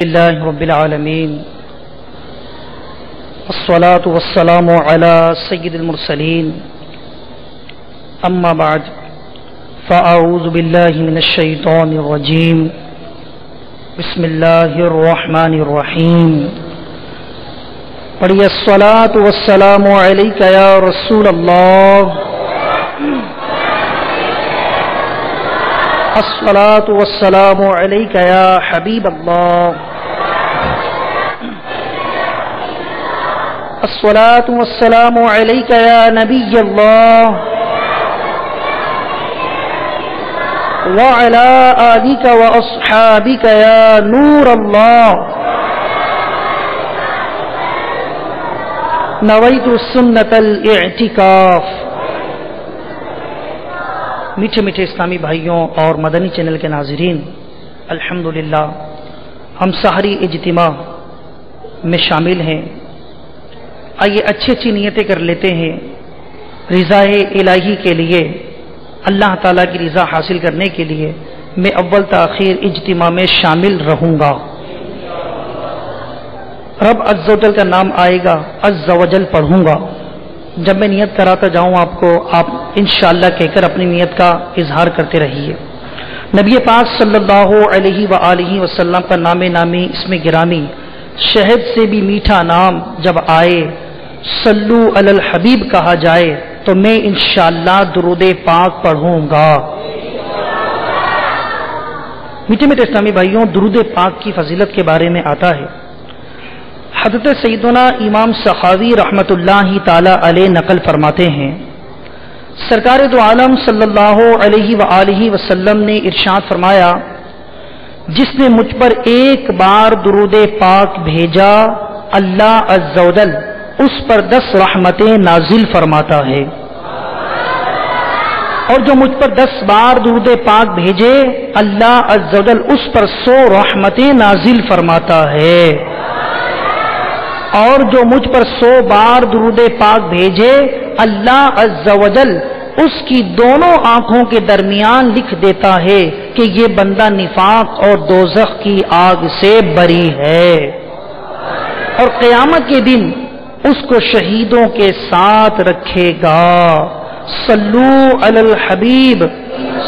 لله رب العالمين والصلاة والسلام على سيد المرسلين أما بعد فأعوذ بالله من الشيطان الرجيم بسم الله الرحمن الرحيم پڑھیے الصلاة والسلام عليك يا رسول الله الصلاة والسلام عليك يا حبيب الله الصلاة والسلام عليك يا نبي الله وعلى آلك وأصحابك يا نور الله نويت سنة الاعتكاف۔ میٹھے میٹھے اسلامی بھائیوں اور مدنی چینل کے ناظرین، الحمدللہ ہم سحری اجتماع میں شامل ہیں۔ آئیے اچھی اچھی نیتیں کر لیتے ہیں رضا الہی کے لیے، اللہ تعالیٰ کی رضا حاصل کرنے کے لیے میں اول تاخیر اجتماع میں شامل رہوں گا۔ رب عز و جل کا نام آئے گا، عز و جل پڑھوں گا۔ جب میں نیت کراتا جاؤں آپ کو، آپ انشاءاللہ کہہ کر اپنی نیت کا اظہار کرتے رہیے۔ نبی پاک صلی اللہ علیہ وآلہ وسلم کا نام نامی اسم گرامی، شہد سے بھی میٹھا نام جب آئے، صلو علی الحبیب کہا جائے تو میں انشاءاللہ درود پاک پڑھوں گا۔ میٹھے میٹھے اسلامی بھائیوں، درود پاک کی فضیلت کے بارے میں آتا ہے، حضرت سیدنا امام سخاوی رحمۃ اللہ تعالی علیہ نقل فرماتے ہیں، سرکار دو عالم صلی اللہ علیہ وآلہ وسلم نے ارشاد فرمایا، جس نے مجھ پر ایک بار درود پاک بھیجا اللہ عز و جل اس پر 10 رحمتیں نازل فرماتا ہے، اور جو مجھ پر 10 بار درود پاک بھیجے اللہ عز و جل اس پر 100 رحمتیں نازل فرماتا ہے، اور جو مجھ پر 100 بار درود پاک بھیجے اللہ عز و جل اس کی دونوں آنکھوں کے درمیان لکھ دیتا ہے کہ یہ بندہ نفاق اور دوزخ کی آگ سے بری ہے، اور قیامت کے دن اس کو شہیدوں کے ساتھ رکھے گا۔ صلو علی الحبیب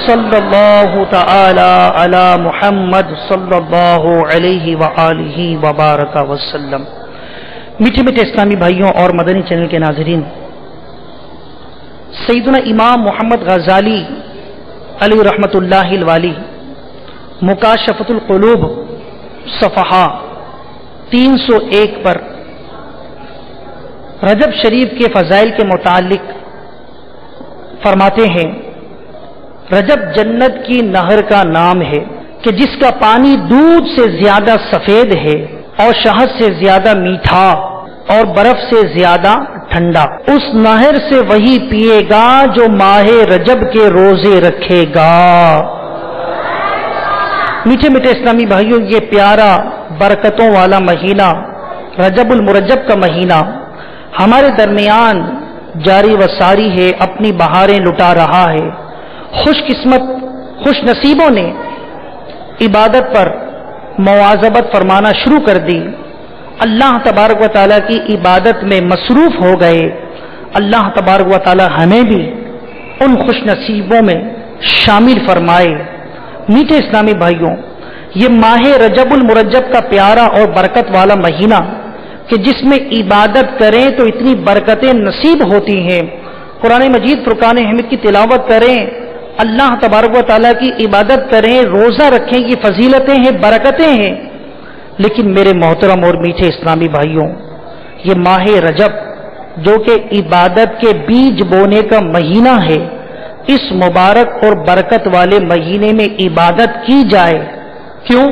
صلی اللہ تعالی علی محمد صلی اللہ علیہ وآلہ وبارک وسلم۔ میٹھے میٹھے اسلامی بھائیوں اور مدنی چینل کے ناظرین، سیدنا امام محمد غزالی علیہ رحمۃ اللہ الوالی مکاشفۃ القلوب صفحہ 301 پر رجب شریف کے فضائل کے متعلق فرماتے ہیں، رجب جنت کی نہر کا نام ہے کہ جس کا پانی دودھ سے زیادہ سفید ہے اور شہد سے زیادہ میٹھا اور برف سے زیادہ ٹھنڈا، اس نہر سے وہی پیے گا جو ماہ رجب کے روزے رکھے گا۔ میٹھے میٹھے اسلامی بھائیوں، یہ پیارا برکتوں والا مہینہ رجب المرجب کا مہینہ ہمارے درمیان جاری و ساری ہے، اپنی بہاریں لٹا رہا ہے۔ خوش قسمت خوش نصیبوں نے عبادت پر مواظبت فرمانا شروع کر دی، اللہ تبارک و تعالیٰ کی عبادت میں مصروف ہو گئے۔ اللہ تبارک و تعالیٰ ہمیں بھی ان خوش نصیبوں میں شامل فرمائے۔ میٹھے اسلامی بھائیوں، یہ ماہ رجب المرجب کا پیارا اور برکت والا مہینہ کہ جس میں عبادت کریں تو اتنی برکتیں نصیب ہوتی ہیں، قرآن مجید فرقان حمید کی تلاوت کریں، اللہ تبارک و تعالیٰ کی عبادت کریں، روزہ رکھیں، یہ فضیلتیں ہیں، برکتیں ہیں۔ لیکن میرے محترم اور میٹھے اسلامی بھائیوں، یہ ماہ رجب جو کہ عبادت کے بیج بونے کا مہینہ ہے، اس مبارک اور برکت والے مہینے میں عبادت کی جائے، کیوں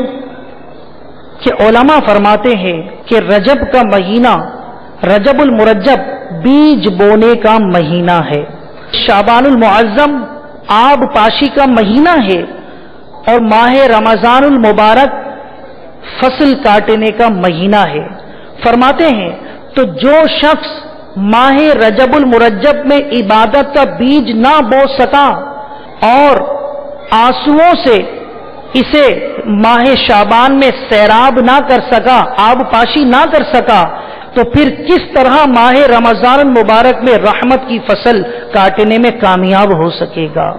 کہ علماء فرماتے ہیں کہ رجب کا مہینہ رجب المرجب بیج بونے کا مہینہ ہے، شعبان المعظم آب پاشی کا مہینہ ہے، اور ماہ رمضان المبارک فصل کاٹنے کا مہینہ ہے۔ فرماتے ہیں تو جو شخص ماہ رجب المرجب میں عبادت کا بیج نہ بو سکا اور آنسوؤں سے اسے ماہ شعبان میں سیراب نہ کر سکا، آب پاشی نہ کر سکا، تو پھر کس طرح ماہ رمضان المبارک میں رحمت کی فصل کاٹنے میں کامیاب ہو سکے گا؟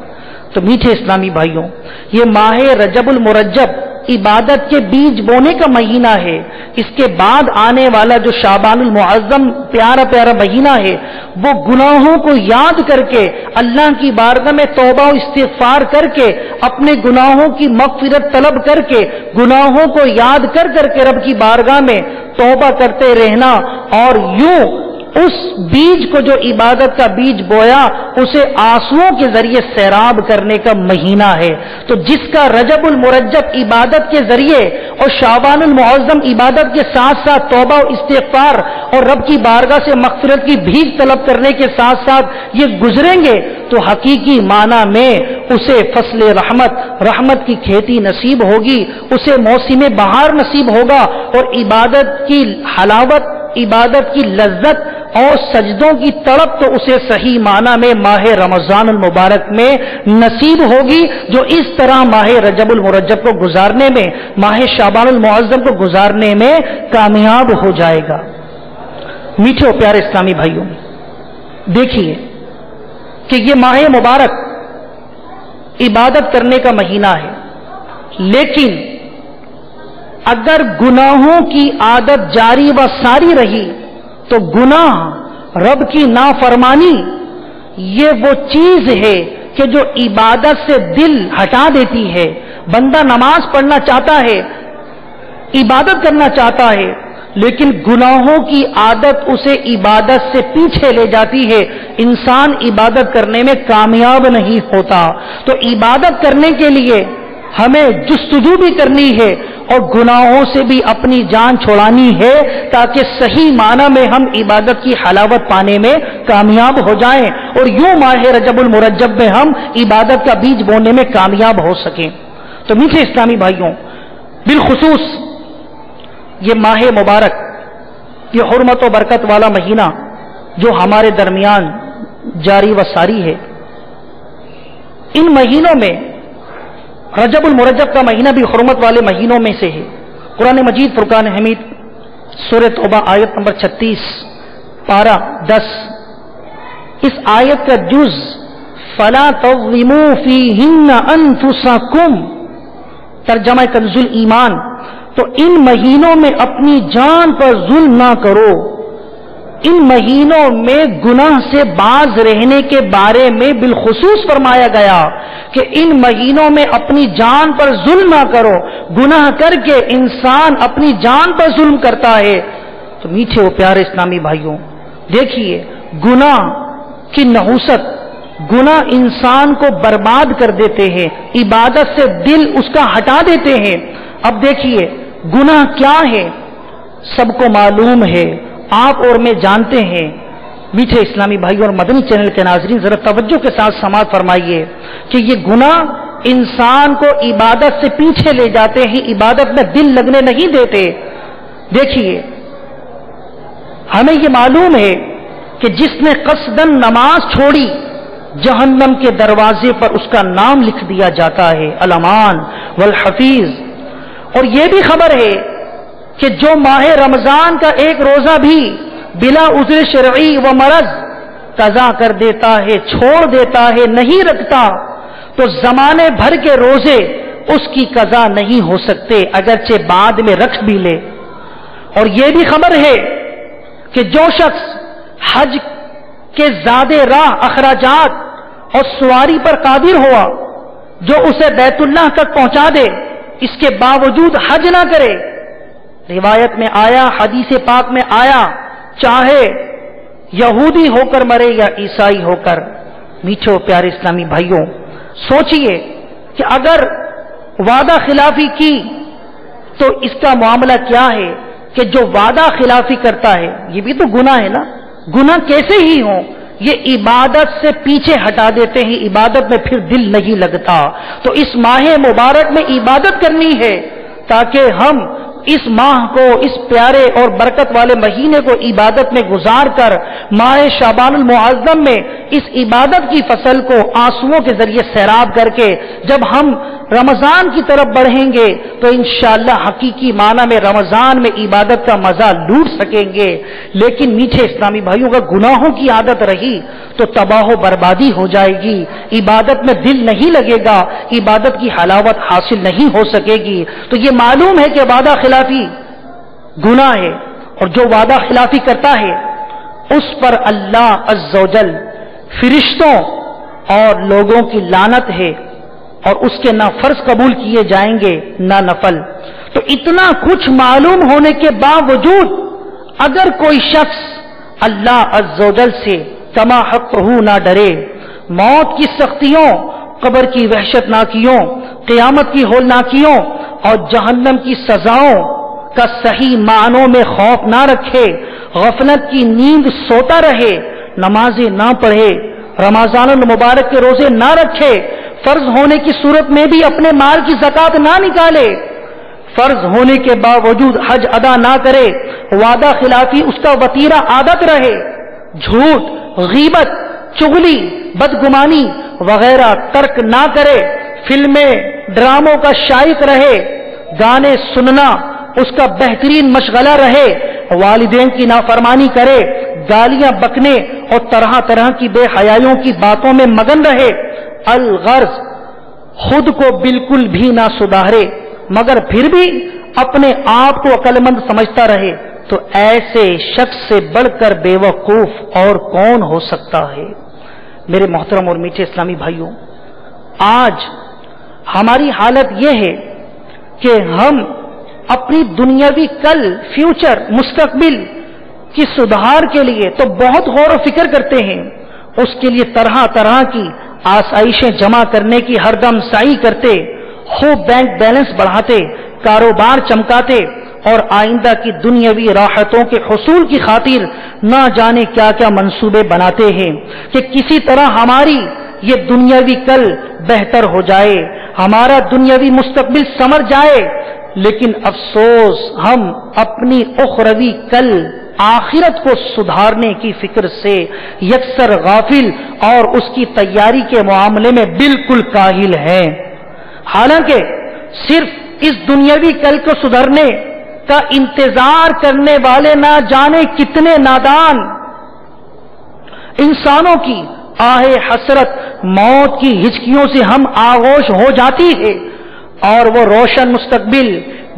تو میٹھے اسلامی بھائیوں، یہ ماہ رجب المرجب عبادت کے بیج بونے کا مہینہ ہے۔ اس کے بعد آنے والا جو شعبان المعظم پیارا پیارا مہینہ ہے، وہ گناہوں کو یاد کر کے اللہ کی بارگاہ میں توبہ و استغفار کر کے اپنے گناہوں کی مغفرت طلب کر کے گناہوں کو یاد کر کر کے رب کی بارگاہ میں توبہ کرتے رہنا، اور یوں اس بیج کو جو عبادت کا بیج بویا اسے آنسوؤں کے ذریعے سیراب کرنے کا مہینہ ہے۔ تو جس کا رجب المرجب عبادت کے ذریعے اور شعبان المعظم عبادت کے ساتھ ساتھ توبہ و استغفار اور رب کی بارگاہ سے مغفرت کی بھیک طلب کرنے کے ساتھ ساتھ یہ گزریں گے تو حقیقی معنی میں اسے فصل رحمت کی کھیتی نصیب ہوگی، اسے موسم بہار نصیب ہوگا، اور عبادت کی حلاوت، عبادت کی لذت اور سجدوں کی تڑپ تو اسے صحیح معنی میں ماہ رمضان المبارک میں نصیب ہوگی، جو اس طرح ماہ رجب المرجب کو گزارنے میں، ماہ شعبان المعظم کو گزارنے میں کامیاب ہو جائے گا۔ میٹھے اور پیارے اسلامی بھائیوں، دیکھیے کہ یہ ماہ مبارک عبادت کرنے کا مہینہ ہے، لیکن اگر گناہوں کی عادت جاری و ساری رہی تو گناہ، رب کی نافرمانی، یہ وہ چیز ہے کہ جو عبادت سے دل ہٹا دیتی ہے۔ بندہ نماز پڑھنا چاہتا ہے، عبادت کرنا چاہتا ہے، لیکن گناہوں کی عادت اسے عبادت سے پیچھے لے جاتی ہے، انسان عبادت کرنے میں کامیاب نہیں ہوتا۔ تو عبادت کرنے کے لیے ہمیں جستجو بھی کرنی ہے اور گناہوں سے بھی اپنی جان چھڑانی ہے، تاکہ صحیح معنی میں ہم عبادت کی حلاوت پانے میں کامیاب ہو جائیں اور یوں ماہ رجب المرجب میں ہم عبادت کا بیج بونے میں کامیاب ہو سکیں۔ تو میٹھے اسلامی بھائیوں، بالخصوص یہ ماہ مبارک، یہ حرمت و برکت والا مہینہ جو ہمارے درمیان جاری و ساری ہے، ان مہینوں میں رجب المرجب کا مہینہ بھی حرمت والے مہینوں میں سے ہے۔ قرآن مجید فرقان حمید سورہ توبہ آیت نمبر 36 پارہ 10، اس آیت کا جز فَلَا تَظْلِمُوا فِيهِنَّ أَنفُسَكُمْ، ترجمہ کنز ایمان، تو ان مہینوں میں اپنی جان پر ظلم نہ کرو۔ ان مہینوں میں گناہ سے باز رہنے کے بارے میں بالخصوص فرمایا گیا کہ ان مہینوں میں اپنی جان پر ظلم نہ کرو۔ گناہ کر کے انسان اپنی جان پر ظلم کرتا ہے۔ تو میٹھے و پیارے اسلامی بھائیوں، دیکھیے گناہ کی نحوست، گناہ انسان کو برباد کر دیتے ہیں، عبادت سے دل اس کا ہٹا دیتے ہیں۔ اب دیکھیے گناہ کیا ہے، سب کو معلوم ہے، آپ اور میں جانتے ہیں۔ میٹھے اسلامی بھائیوں اور مدنی چینل کے ناظرین، ذرا توجہ کے ساتھ سماعت فرمائیے کہ یہ گناہ انسان کو عبادت سے پیچھے لے جاتے ہیں، عبادت میں دل لگنے نہیں دیتے۔ دیکھیے ہمیں یہ معلوم ہے کہ جس نے قصداً نماز چھوڑی، جہنم کے دروازے پر اس کا نام لکھ دیا جاتا ہے، الامان والحفیظ۔ اور یہ بھی خبر ہے کہ جو ماہ رمضان کا ایک روزہ بھی بلا عذر شرعی و مرض قضا کر دیتا ہے، چھوڑ دیتا ہے، نہیں رکھتا، تو زمانے بھر کے روزے اس کی قضا نہیں ہو سکتے، اگرچہ بعد میں رکھ بھی لے۔ اور یہ بھی خبر ہے کہ جو شخص حج کے زیادہ راہ اخراجات اور سواری پر قادر ہوا، جو اسے بیت اللہ تک پہنچا دے، اس کے باوجود حج نہ کرے، روایت میں آیا، حدیث پاک میں آیا، چاہے یہودی ہو کر مرے یا عیسائی ہو کر۔ میٹھے و پیارے اسلامی بھائیوں، سوچئے کہ اگر وعدہ خلافی کی تو اس کا معاملہ کیا ہے کہ جو وعدہ خلافی کرتا ہے، یہ بھی تو گناہ ہے نا۔ گناہ کیسے ہی ہوں، یہ عبادت سے پیچھے ہٹا دیتے ہیں، عبادت میں پھر دل نہیں لگتا۔ تو اس ماہ مبارک میں عبادت کرنی ہے تاکہ ہم اس ماہ کو، اس پیارے اور برکت والے مہینے کو عبادت میں گزار کر ماہ شعبان المعظم میں اس عبادت کی فصل کو آنسوؤں کے ذریعے سیراب کر کے جب ہم رمضان کی طرف بڑھیں گے تو انشاءاللہ حقیقی معنی میں رمضان میں عبادت کا مزہ لوٹ سکیں گے. لیکن میٹھے اسلامی بھائیوں کا گناہوں کی عادت رہی تو تباہ و بربادی ہو جائے گی. عبادت میں دل نہیں لگے گا, عبادت کی حلاوت حاصل نہیں ہو سکے گی. تو یہ معلوم ہے کہ وعدہ خلافی گناہ ہے, اور جو وعدہ خلافی کرتا ہے اس پر اللہ عز و جل فرشتوں اور لوگوں کی لعنت ہے, اور اس کے نہ فرض قبول کیے جائیں گے نہ نفل. تو اتنا کچھ معلوم ہونے کے باوجود اگر کوئی شخص اللہ عز و جل سے کما حق نہ ڈرے, موت کی سختیوں, قبر کی وحشتناکیوں, قیامت کی ہولناکیوں اور جہنم کی سزاؤں کا صحیح معنوں میں خوف نہ رکھے, غفلت کی نیند سوتا رہے, نمازیں نہ پڑھے, رمضان المبارک کے روزے نہ رکھے, فرض ہونے کی صورت میں بھی اپنے مال کی زکات نہ نکالے, فرض ہونے کے باوجود حج ادا نہ کرے, وعدہ خلافی اس کا وتیرہ عادت رہے, جھوٹ, غیبت, چغلی, بدگمانی وغیرہ ترک نہ کرے, فلمیں ڈراموں کا شائق رہے, گانے سننا اس کا بہترین مشغلہ رہے, والدین کی نافرمانی کرے, گالیاں بکنے اور طرح طرح کی بے حیائیوں کی باتوں میں مگن رہے, الغرض خود کو بالکل بھی نہ سدھارے مگر پھر بھی اپنے آپ کو عقل مند سمجھتا رہے, تو ایسے شخص سے بڑھ کر بے وقوف اور کون ہو سکتا ہے. میرے محترم اور میٹھے اسلامی بھائیوں, آج ہماری حالت یہ ہے کہ ہم اپنی دنیاوی کل, فیوچر, مستقبل کی سدھار کے لیے تو بہت غور و فکر کرتے ہیں, اس کے لیے طرح طرح کی آسائشیں جمع کرنے کی ہر دم سعی کرتے, خوب بینک بیلنس بڑھاتے, کاروبار چمکاتے اور آئندہ کی دنیاوی راحتوں کے حصول کی خاطر نہ جانے کیا کیا منصوبے بناتے ہیں کہ کسی طرح ہماری یہ دنیاوی کل بہتر ہو جائے, ہمارا دنیاوی مستقبل سنور جائے. لیکن افسوس ہم اپنی اخروی کل آخرت کو سدھارنے کی فکر سے یکسر غافل اور اس کی تیاری کے معاملے میں بالکل کاہل ہیں. حالانکہ صرف اس دنیاوی کل کو سدھرنے کا انتظار کرنے والے نہ جانے کتنے نادان انسانوں کی آہ حسرت موت کی ہچکیوں سے ہم آغوش ہو جاتی ہے, اور وہ روشن مستقبل,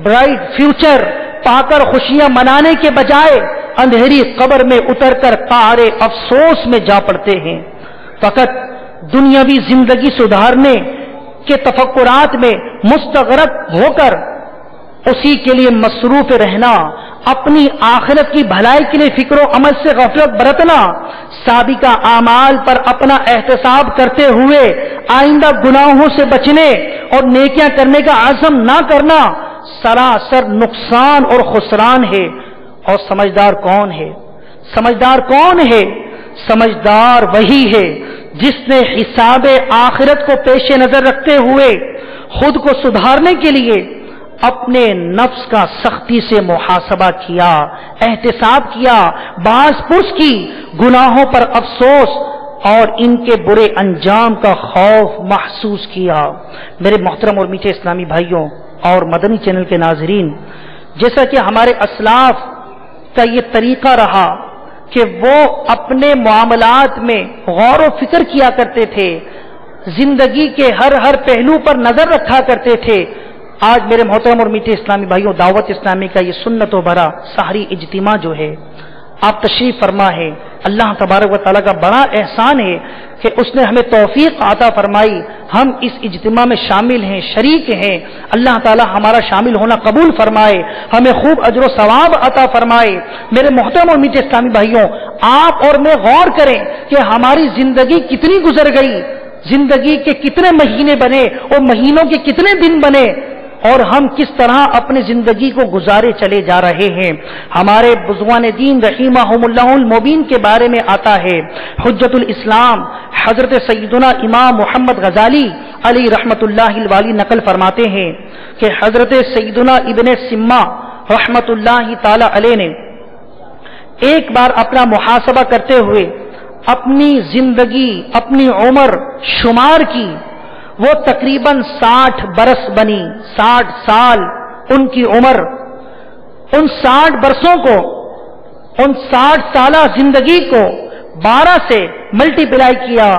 برائٹ فیوچر پا کر خوشیاں منانے کے بجائے اندھیری قبر میں اتر کر قعر افسوس میں جا پڑتے ہیں. فقط دنیاوی زندگی سدھارنے کے تفکرات میں مستغرق ہو کر اسی کے لیے مصروف رہنا, اپنی آخرت کی بھلائی کے لیے فکر و عمل سے غفلت برتنا, سابقہ اعمال پر اپنا احتساب کرتے ہوئے آئندہ گناہوں سے بچنے اور نیکیاں کرنے کا عزم نہ کرنا سراسر نقصان اور خسران ہے. اور سمجھدار کون ہے؟ سمجھدار کون ہے؟ سمجھدار وہی ہے جس نے حساب آخرت کو پیش نظر رکھتے ہوئے خود کو سدھارنے کے لیے اپنے نفس کا سختی سے محاسبہ کیا, احتساب کیا, باز پرس کی, گناہوں پر افسوس اور ان کے برے انجام کا خوف محسوس کیا. میرے محترم اور میٹھے اسلامی بھائیوں اور مدنی چینل کے ناظرین, جیسا کہ ہمارے اسلاف کا یہ طریقہ رہا کہ وہ اپنے معاملات میں غور و فکر کیا کرتے تھے, زندگی کے ہر پہلو پر نظر رکھا کرتے تھے, آج میرے محترم اور میٹھے اسلامی بھائیوں دعوت اسلامی کا یہ سنت و برا سحری اجتماع جو ہے آپ تشریف فرما ہے, اللہ تبارک و تعالیٰ کا بڑا احسان ہے کہ اس نے ہمیں توفیق عطا فرمائی, ہم اس اجتماع میں شامل ہیں, شریک ہیں. اللہ تعالیٰ ہمارا شامل ہونا قبول فرمائے, ہمیں خوب اجر و ثواب عطا فرمائے. میرے محترم اور میٹھے اسلامی بھائیوں, آپ اور میں غور کریں کہ ہماری زندگی کتنی گزر گئی, زندگی کے کتنے مہینے بنے اور مہینوں کے کتنے دن بنے, اور ہم کس طرح اپنی زندگی کو گزارے چلے جا رہے ہیں. ہمارے بزرگان دین رحمہم اللہ المبین کے بارے میں آتا ہے, حجت الاسلام حضرت سیدنا امام محمد غزالی علی رحمت اللہ الوالی نقل فرماتے ہیں کہ حضرت سیدنا ابن سمہ رحمت اللہ تعالی علیہ نے ایک بار اپنا محاسبہ کرتے ہوئے اپنی زندگی، اپنی عمر شمار کی، وہ تقریباً 60 برس بنی، 60 سال ان کی عمر۔ ان 60 برسوں کو، ان 60 سالہ زندگی کو 12 سے ملٹی پلائی کیا،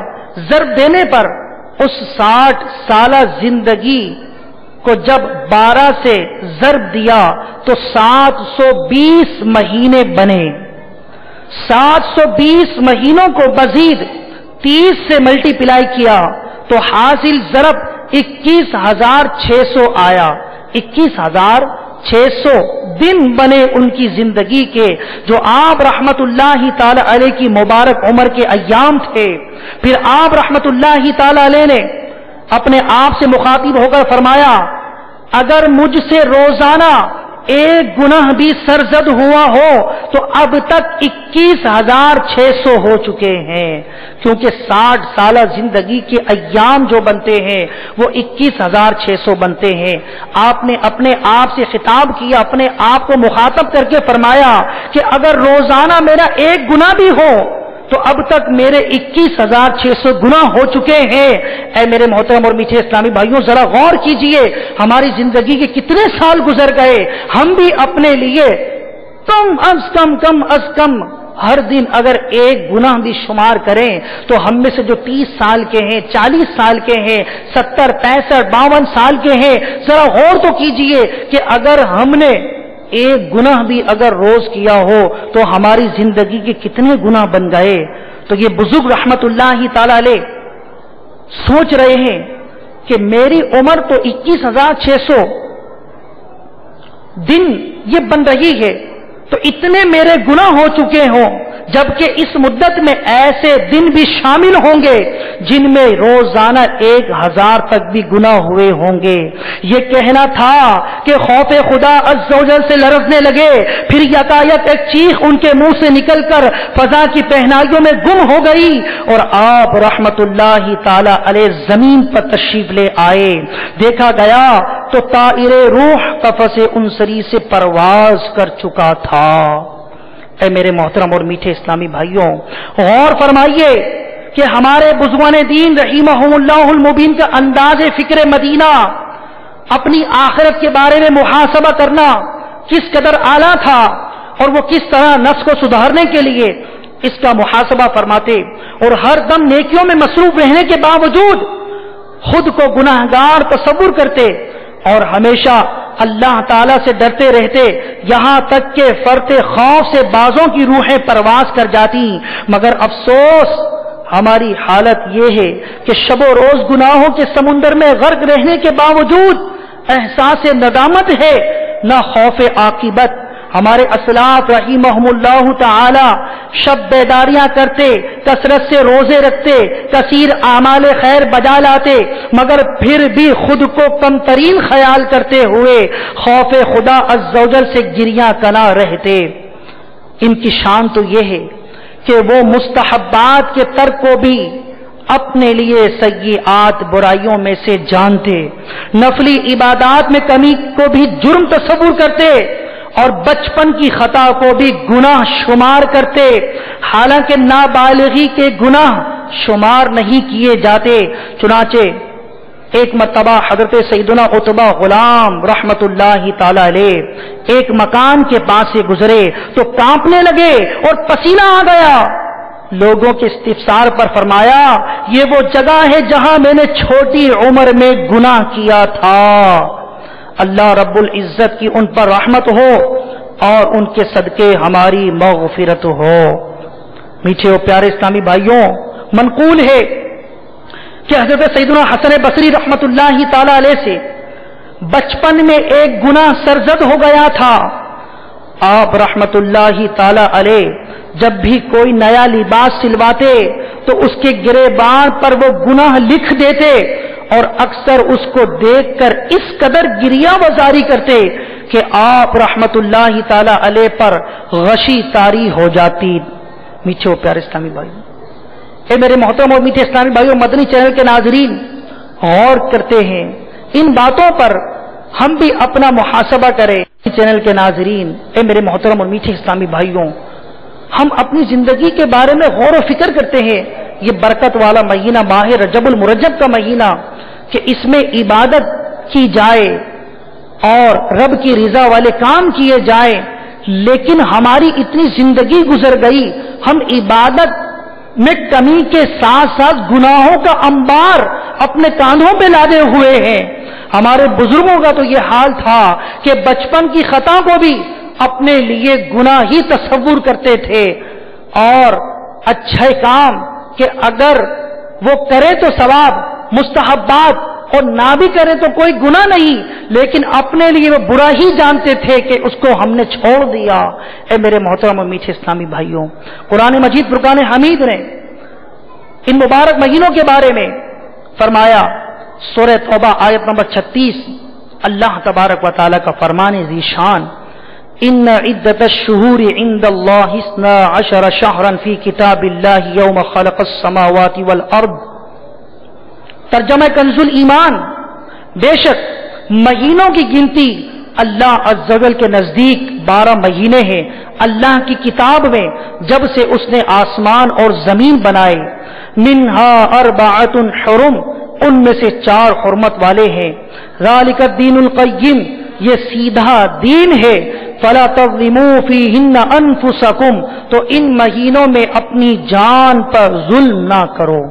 ضرب دینے پر اس 60 سالہ زندگی کو جب 12 سے ضرب دیا تو 720 مہینے بنے۔ 720 مہینوں کو مزید 30 سے ملٹی پلائی کیا تو حاصل ضرب 21,600 آیا۔ 21,600 دن بنے ان کی زندگی کے، جو آپ رحمت اللہ تعالی علیہ کی مبارک عمر کے ایام تھے۔ پھر آپ رحمت اللہ تعالی علیہ نے اپنے آپ سے مخاطب ہو کر فرمایا، اگر مجھ سے روزانہ ایک گناہ بھی سرزد ہوا ہو تو اب تک 21,600 ہو چکے ہیں، کیونکہ 60 سالہ زندگی کے ایام جو بنتے ہیں وہ 21,600 بنتے ہیں۔ آپ نے اپنے آپ سے خطاب کیا، اپنے آپ کو مخاطب کر کے فرمایا کہ اگر روزانہ میرا ایک گناہ بھی ہو تو اب تک میرے 21,600 گناہ ہو چکے ہیں۔ اے میرے محترم اور میٹھے اسلامی بھائیوں، ذرا غور کیجئے، ہماری زندگی کے کتنے سال گزر گئے۔ ہم بھی اپنے لیے کم از کم ہر دن اگر ایک گناہ بھی شمار کریں تو ہم میں سے جو 30 سال کے ہیں، 40 سال کے ہیں، 70، 65، 52 سال کے ہیں، ذرا غور تو کیجئے کہ اگر ہم نے ایک گناہ بھی اگر روز کیا ہو تو ہماری زندگی کے کتنے گناہ بن گئے۔ تو یہ بزرگ رحمت اللہ تعالی علیہ سوچ رہے ہیں کہ میری عمر تو 21,600 دن یہ بن رہی ہے، تو اتنے میرے گناہ ہو چکے ہوں، جبکہ اس مدت میں ایسے دن بھی شامل ہوں گے جن میں روزانہ 1,000 تک بھی گناہ ہوئے ہوں گے۔ یہ کہنا تھا کہ خوف خدا عز و جل سے لرزنے لگے، پھر یکایک ایک چیخ ان کے منہ سے نکل کر فضا کی پہنائیوں میں گم ہو گئی اور آپ رحمت اللہ تعالی علیہ زمین پر تشریف لے آئے۔ دیکھا گیا تو طائر روح قفس انصری سے پرواز کر چکا تھا۔ اے میرے محترم اور میٹھے اسلامی بھائیوں، غور فرمائیے کہ ہمارے بزرگان دین رحمہم اللہ المبین کا انداز فکر مدینہ، اپنی آخرت کے بارے میں محاسبہ کرنا کس قدر اعلیٰ تھا، اور وہ کس طرح نفس کو سدھارنے کے لیے اس کا محاسبہ فرماتے، اور ہر دم نیکیوں میں مصروف رہنے کے باوجود خود کو گناہگار تصور کرتے اور ہمیشہ اللہ تعالیٰ سے ڈرتے رہتے، یہاں تک کہ فرط خوف سے بازوں کی روحیں پرواز کر جاتی۔ مگر افسوس ہماری حالت یہ ہے کہ شب و روز گناہوں کے سمندر میں غرق رہنے کے باوجود احساس ندامت ہے، نہ خوف عاقبت۔ ہمارے اسلاف رحمہم اللہ تعالی شب بیداریاں کرتے، کثرت سے روزے رکھتے، کثیر اعمال خیر بجا لاتے، مگر پھر بھی خود کو کم ترین خیال کرتے ہوئے خوف خدا عز و جل سے گریاں کنا رہتے۔ ان کی شان تو یہ ہے کہ وہ مستحبات کے ترک کو بھی اپنے لیے سیئات برائیوں میں سے جانتے، نفلی عبادات میں کمی کو بھی جرم تصور کرتے اور بچپن کی خطا کو بھی گناہ شمار کرتے، حالانکہ نابالغی کے گناہ شمار نہیں کیے جاتے۔ چنانچہ ایک مرتبہ حضرت سیدنا عتبہ غلام رحمت اللہ تعالی علیہ ایک مکان کے پاس سے گزرے تو کانپنے لگے اور پسینہ آ گیا۔ لوگوں کے استفسار پر فرمایا، یہ وہ جگہ ہے جہاں میں نے چھوٹی عمر میں گناہ کیا تھا۔ اللہ رب العزت کی ان پر رحمت ہو اور ان کے صدقے ہماری مغفرت ہو۔ میٹھے و پیارے اسلامی بھائیوں، منقول ہے کہ حضرت سیدنا حسن بصری رحمت اللہ تعالی علیہ سے بچپن میں ایک گناہ سرزد ہو گیا تھا۔ آپ رحمت اللہ تعالی علیہ جب بھی کوئی نیا لباس سلواتے تو اس کے گریبان پر وہ گناہ لکھ دیتے اور اکثر اس کو دیکھ کر اس قدر گریہ وزاری کرتے کہ آپ رحمت اللہ تعالی علیہ پر غشی طاری ہو جاتی۔ میٹھے و پیارے اسلامی بھائیوں، اے میرے محترم اور میٹھے اسلامی بھائیوں، مدنی چینل کے ناظرین، غور کرتے ہیں ان باتوں پر، ہم بھی اپنا محاسبہ کریں۔ چینل کے ناظرین، اے میرے محترم اور میٹھے اسلامی بھائیوں، ہم اپنی زندگی کے بارے میں غور و فکر کرتے ہیں. یہ برکت والا مہینہ ماہ رجب المرجب کا مہینہ کہ اس میں عبادت کی جائے اور رب کی رضا والے کام کیے جائیں، لیکن ہماری اتنی زندگی گزر گئی، ہم عبادت میں کمی کے ساتھ ساتھ گناہوں کا انبار اپنے کاندھوں پہ لادے ہوئے ہیں. ہمارے بزرگوں کا تو یہ حال تھا کہ بچپن کی خطا کو بھی اپنے لیے گناہ ہی تصور کرتے تھے، اور اچھے کام کہ اگر وہ کرے تو ثواب، مستحبات، اور نہ بھی کرے تو کوئی گناہ نہیں، لیکن اپنے لیے وہ برا ہی جانتے تھے کہ اس کو ہم نے چھوڑ دیا. اے میرے محترم اور میٹھے اسلامی بھائیوں، قرآن مجید فرقان حمید نے ان مبارک مہینوں کے بارے میں فرمایا. سورہ توبہ آیت نمبر 36، اللہ تبارک و تعالیٰ کا فرمان ذی شان، ان عدت الشہور عند اللہ 12 شہرا فی کتاب اللہ یوم خلق السماوات والارض. ترجمہ کنز الایمان، بے شک مہینوں کی گنتی اللہ عز و جل کے نزدیک 12 مہینے ہیں اللہ کی کتاب میں جب سے اس نے آسمان اور زمین بنائے. منہا اربعۃ حرم، ان میں سے 4 حرمت والے ہیں. ذالک الدین القیم، یہ سیدھا دین ہے. فلا تظلموا فیہن انفسکم، تو ان مہینوں میں اپنی جان پر ظلم نہ کرو.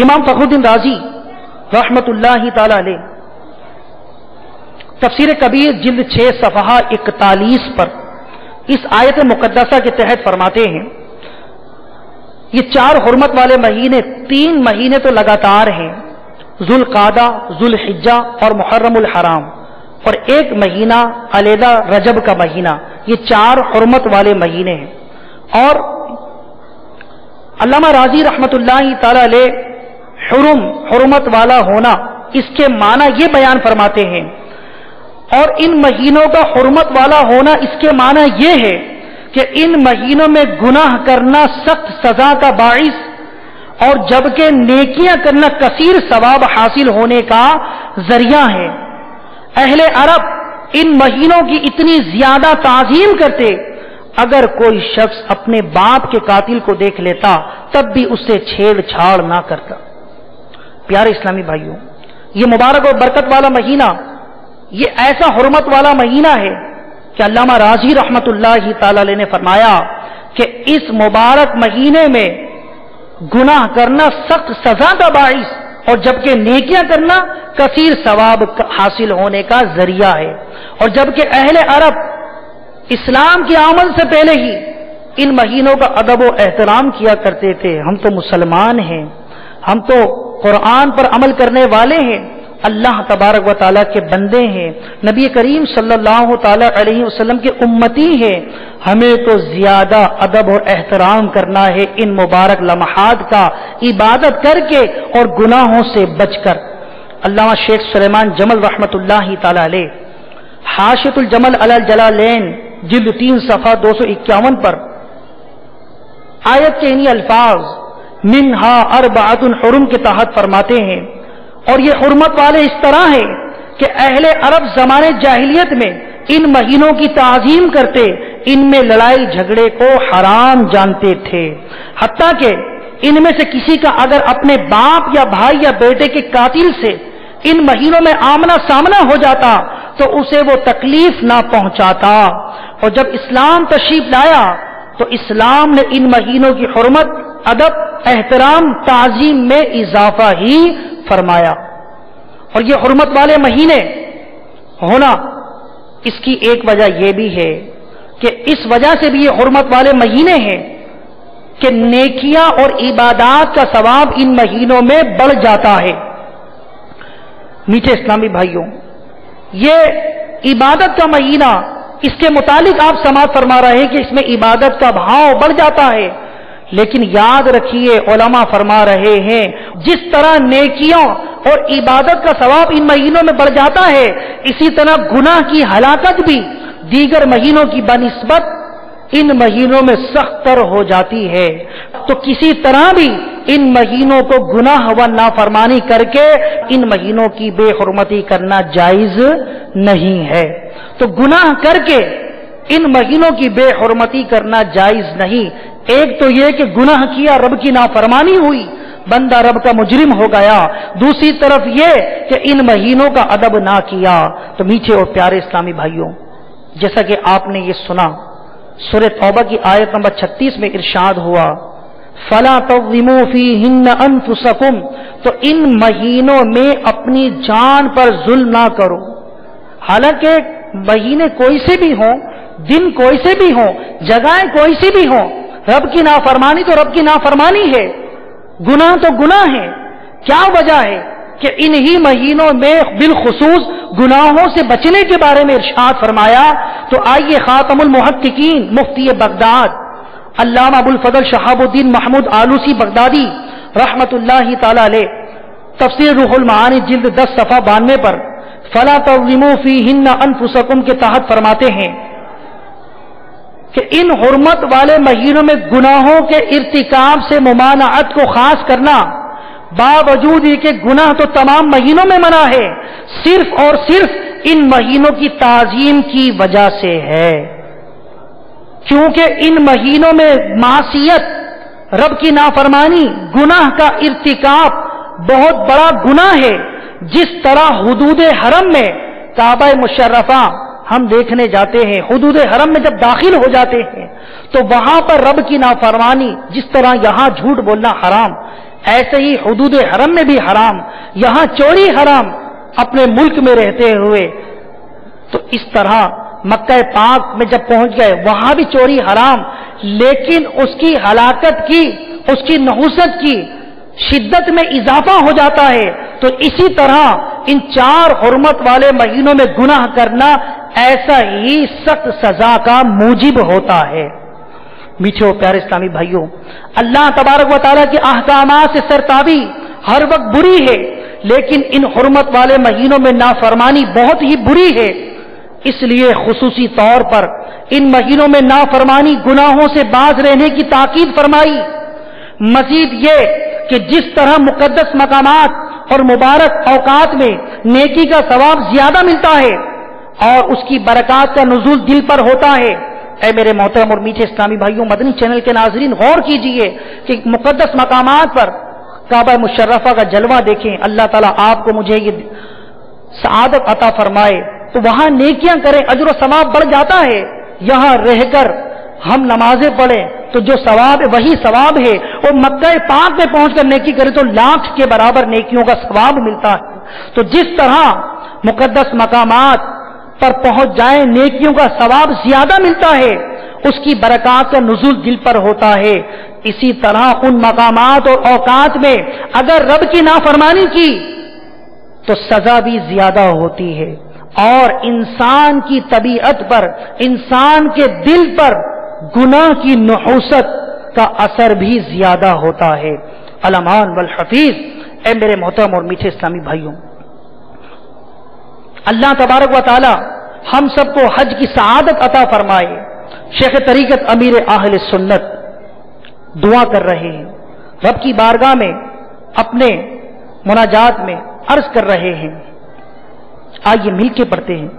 امام فخر الدین رازی رحمت اللہ تعالی علیہ تفسیر کبیر جلد 6 صفحہ 41 پر اس آیت مقدسہ کے تحت فرماتے ہیں، یہ 4 حرمت والے مہینے، 3 مہینے تو لگاتار ہیں، ذوالقعدہ، ذوالحجہ اور محرم الحرام، اور 1 مہینہ علیحدہ رجب کا مہینہ. یہ 4 حرمت والے مہینے ہیں. اور علامہ راضی رحمت اللہ تعالی علیہ حرمت والا ہونا، اس کے معنی یہ بیان فرماتے ہیں، اور ان مہینوں کا حرمت والا ہونا اس کے معنی یہ ہے کہ ان مہینوں میں گناہ کرنا سخت سزا کا باعث، اور جبکہ نیکیاں کرنا کثیر ثواب حاصل ہونے کا ذریعہ ہے. اہل عرب ان مہینوں کی اتنی زیادہ تعظیم کرتے، اگر کوئی شخص اپنے باپ کے قاتل کو دیکھ لیتا تب بھی اس سے چھیڑ چھاڑ نہ کرتا. پیارے اسلامی بھائیوں، یہ مبارک اور برکت والا مہینہ، یہ ایسا حرمت والا مہینہ ہے کہ علامہ راضی رحمت اللہ تعالی علیہ نے فرمایا کہ اس مبارک مہینے میں گناہ کرنا سخت سزا کا باعث، اور جبکہ نیکیاں کرنا کثیر ثواب حاصل ہونے کا ذریعہ ہے. اور جبکہ اہل عرب اسلام کی آمد سے پہلے ہی ان مہینوں کا ادب و احترام کیا کرتے تھے. ہم تو مسلمان ہیں، ہم تو قرآن پر عمل کرنے والے ہیں، اللہ تبارک و تعالیٰ کے بندے ہیں، نبی کریم صلی اللہ تعالی علیہ وسلم کے امتی ہیں. ہمیں تو زیادہ ادب اور احترام کرنا ہے ان مبارک لمحات کا، عبادت کر کے اور گناہوں سے بچ کر. علامہ شیخ سلیمان جمل رحمت اللہ تعالی علیہ حاشیۃ الجمل علی الجلالین جلد 3 صفحہ 251 پر آیت کے انہی الفاظ منہا اربعۃ حرم کے تحت فرماتے ہیں، اور یہ حرمت والے اس طرح ہے کہ اہل عرب زمانے جاہلیت میں ان مہینوں کی تعظیم کرتے، ان میں لڑائی جھگڑے کو حرام جانتے تھے. حتیٰ کہ ان میں سے کسی کا اگر اپنے باپ یا بھائی یا بیٹے کے قاتل سے ان مہینوں میں آمنا سامنا ہو جاتا تو اسے وہ تکلیف نہ پہنچاتا. اور جب اسلام تشریف لایا تو اسلام نے ان مہینوں کی حرمت، ادب، احترام، تعظیم میں اضافہ ہی فرمایا. اور یہ حرمت والے مہینے ہونا، اس کی ایک وجہ یہ بھی ہے کہ اس وجہ سے بھی یہ حرمت والے مہینے ہیں کہ نیکیاں اور عبادات کا ثواب ان مہینوں میں بڑھ جاتا ہے. میٹھے اسلامی بھائیوں، یہ عبادت کا مہینہ، اس کے متعلق آپ سماعت فرما رہے ہیں کہ اس میں عبادت کا بھاؤ بڑھ جاتا ہے، لیکن یاد رکھیے علماء فرما رہے ہیں جس طرح نیکیوں اور عبادت کا ثواب ان مہینوں میں بڑھ جاتا ہے، اسی طرح گناہ کی ہلاکت بھی دیگر مہینوں کی بنسبت ان مہینوں میں سخت تر ہو جاتی ہے. تو کسی طرح بھی ان مہینوں کو گناہ و نافرمانی کر کے ان مہینوں کی بے حرمتی کرنا جائز نہیں ہے. تو گناہ کر کے ان مہینوں کی بے حرمتی کرنا جائز نہیں۔ ایک تو یہ کہ گناہ کیا، رب کی نافرمانی ہوئی، بندہ رب کا مجرم ہو گیا، دوسری طرف یہ کہ ان مہینوں کا ادب نہ کیا۔ تو میٹھے اور پیارے اسلامی بھائیوں، جیسا کہ آپ نے یہ سنا، سورہ توبہ کی آیت نمبر 36 میں ارشاد ہوا فَلَا تَظْلِمُوا فِيهِنَّ أَنفُسَكُمْ، تو ان مہینوں میں اپنی جان پر ظلم نہ کرو۔ حالانکہ مہینے کوئی سے بھی ہوں، دن کوئی سے بھی ہوں، جگہیں کوئی سی بھی ہوں، رب کی نافرمانی تو رب کی نافرمانی ہے، گناہ تو گناہ ہے۔ کیا وجہ ہے کہ انہی مہینوں میں بالخصوص گناہوں سے بچنے کے بارے میں ارشاد فرمایا؟ تو آئیے خاتم المحققین مفتی بغداد علامہ ابو الفضل شہاب الدین محمود آلوسی بغدادی رحمت اللہ تعالی علیہ تفسیر روح المعانی جلد 10 صفحہ 92 پر فَلَا تَظْلِمُوا فِيهِنَّ أَنفُسَكُمْ کے تحت فرماتے ہیں کہ ان حرمت والے مہینوں میں گناہوں کے ارتکاب سے ممانعت کو خاص کرنا، باوجود یہ کہ گناہ تو تمام مہینوں میں منع ہے، صرف اور صرف ان مہینوں کی تعظیم کی وجہ سے ہے، کیونکہ ان مہینوں میں معصیت، رب کی نافرمانی، گناہ کا ارتکاب بہت بڑا گناہ ہے۔ جس طرح حدود حرم میں کعبہ مشرفہ ہم دیکھنے جاتے ہیں، حدود حرم میں جب داخل ہو جاتے ہیں تو وہاں پر رب کی نافرمانی، جس طرح یہاں جھوٹ بولنا حرام، ایسے ہی حدود حرم میں بھی حرام، یہاں چوری حرام اپنے ملک میں رہتے ہوئے، تو اس طرح مکہ پاک میں جب پہنچ گئے وہاں بھی چوری حرام، لیکن اس کی ہلاکت کی، اس کی نحوست کی شدت میں اضافہ ہو جاتا ہے۔ تو اسی طرح ان 4 حرمت والے مہینوں میں گناہ کرنا ایسا ہی سخت سزا کا موجب ہوتا ہے۔ میٹھے اور پیارے اسلامی بھائیوں، اللہ تبارک و تعالیٰ کے احکامات سے سرتابی ہر وقت بری ہے، لیکن ان حرمت والے مہینوں میں نافرمانی بہت ہی بری ہے۔ اس لیے خصوصی طور پر ان مہینوں میں نافرمانی، گناہوں سے باز رہنے کی تاکید فرمائی۔ مزید یہ کہ جس طرح مقدس مقامات اور مبارک اوقات میں نیکی کا ثواب زیادہ ملتا ہے اور اس کی برکات کا نزول دل پر ہوتا ہے۔ اے میرے محترم اور میٹھے اسلامی بھائیوں، مدنی چینل کے ناظرین غور کیجئے کہ مقدس مقامات پر کعبہ مشرفہ کا جلوہ دیکھیں، اللہ تعالیٰ آپ کو مجھے یہ سعادت عطا فرمائے تو وہاں نیکیاں کریں، اجر و ثواب بڑھ جاتا ہے۔ یہاں رہ کر ہم نمازیں پڑھیں تو جو ثواب ہے وہی ثواب ہے، اور مکہ پاک میں پہنچ کر نیکی کرے تو لاکھ کے برابر نیکیوں کا ثواب ملتا ہے۔ تو جس طرح مقدس مقامات پر پہنچ جائیں نیکیوں کا ثواب زیادہ ملتا ہے، اس کی برکات کا نزول دل پر ہوتا ہے، اسی طرح ان مقامات اور اوقات میں اگر رب کی نافرمانی کی تو سزا بھی زیادہ ہوتی ہے، اور انسان کی طبیعت پر، انسان کے دل پر گناہ کی نحوست کا اثر بھی زیادہ ہوتا ہے۔ الامان والحفیظ، اے میرے محترم اور میٹھے اسلامی بھائیوں، اللہ تبارک و تعالی ہم سب کو حج کی سعادت عطا فرمائے۔ شیخ طریقت امیر اہل سنت دعا کر رہے ہیں، رب کی بارگاہ میں اپنے مناجات میں عرض کر رہے ہیں، آئیے مل کے پڑھتے ہیں۔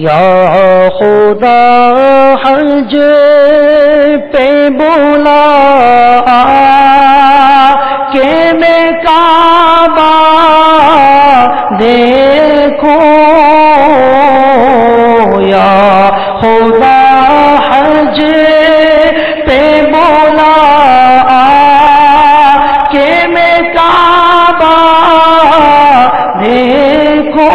یا خدا حج پہ بولا کہ میں کعبہ دیکھوں، یا خدا حج پہ بولا کہ میں کعبہ دیکھوں،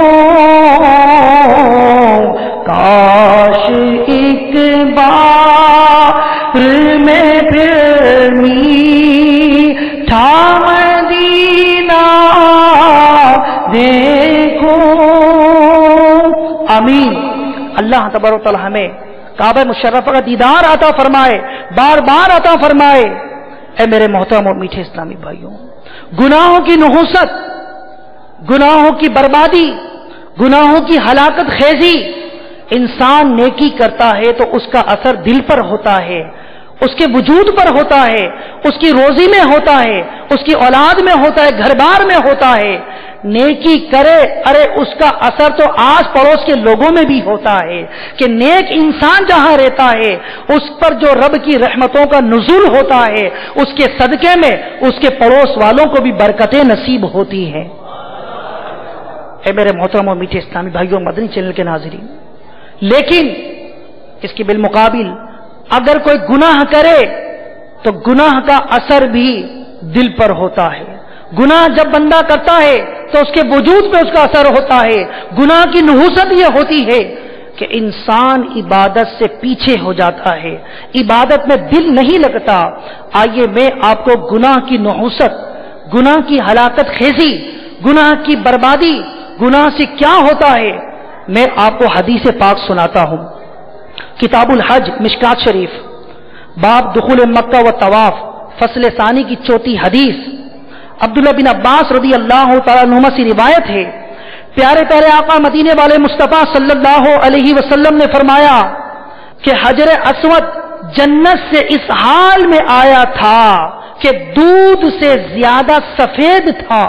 کاش ایک بار میں پھر میٹھا مدینہ دیکھوں۔ آمین۔ اللہ تبارک و تعالی ہمیں کعبہ مشرفہ کا دیدار عطا فرمائے، بار بار عطا فرمائے۔ اے میرے محترم اور میٹھے اسلامی بھائیوں، گناہوں کی نحوست، گناہوں کی بربادی، گناہوں کی ہلاکت خیزی، انسان نیکی کرتا ہے تو اس کا اثر دل پر ہوتا ہے، اس کے وجود پر ہوتا ہے، اس کی روزی میں ہوتا ہے، اس کی اولاد میں ہوتا ہے، گھر بار میں ہوتا ہے۔ نیکی کرے، ارے اس کا اثر تو آس پڑوس کے لوگوں میں بھی ہوتا ہے کہ نیک انسان جہاں رہتا ہے اس پر جو رب کی رحمتوں کا نزول ہوتا ہے، اس کے صدقے میں اس کے پڑوس والوں کو بھی برکتیں نصیب ہوتی ہیں۔ اے میرے محترم و میٹھے اسلامی بھائیوں، مدنی چینل کے ناظرین، لیکن اس کے بالمقابل اگر کوئی گناہ کرے تو گناہ کا اثر بھی دل پر ہوتا ہے۔ گناہ جب بندہ کرتا ہے تو اس کے وجود پہ اس کا اثر ہوتا ہے۔ گناہ کی نحوست یہ ہوتی ہے کہ انسان عبادت سے پیچھے ہو جاتا ہے، عبادت میں دل نہیں لگتا۔ آئیے میں آپ کو گناہ کی نحوست، گناہ کی ہلاکت خیزی، گناہ کی بربادی، گناہ سے کیا ہوتا ہے، میں آپ کو حدیث پاک سناتا ہوں۔ کتاب الحج، مشکات شریف، باب دخول مکہ و طواف، فصل ثانی کی 34 حدیث۔ عبداللہ بن عباس رضی اللہ تعالیٰ عنہما سے روایت ہے، پیارے پیارے آقا مدینے والے مصطفیٰ صلی اللہ علیہ وسلم نے فرمایا کہ حجر اسود جنت سے اس حال میں آیا تھا کہ دودھ سے زیادہ سفید تھا۔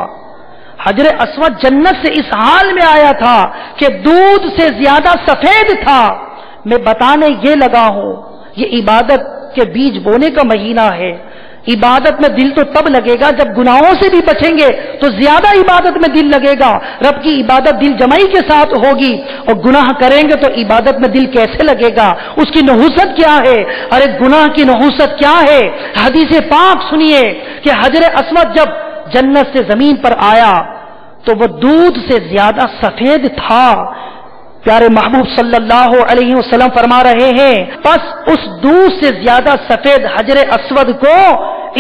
حجر اسود جنت سے اس حال میں آیا تھا کہ دودھ سے زیادہ سفید تھا۔ میں بتانے یہ لگا ہوں، یہ عبادت کے بیج بونے کا مہینہ ہے۔ عبادت میں دل تو تب لگے گا جب گناہوں سے بھی بچیں گے تو زیادہ عبادت میں دل لگے گا۔ رب کی عبادت دل جمعی کے ساتھ ہوگی، اور گناہ کریں گے تو عبادت میں دل کیسے لگے گا؟ اس کی نحوست کیا ہے؟ ارے گناہ کی نحوست کیا ہے؟ حدیث پاک سنیے کہ حجر اسود جب جنت سے زمین پر آیا تو وہ دودھ سے زیادہ سفید تھا۔ پیارے محبوب صلی اللہ علیہ وسلم فرما رہے ہیں، پس اس دودھ سے زیادہ سفید حجر اسود کو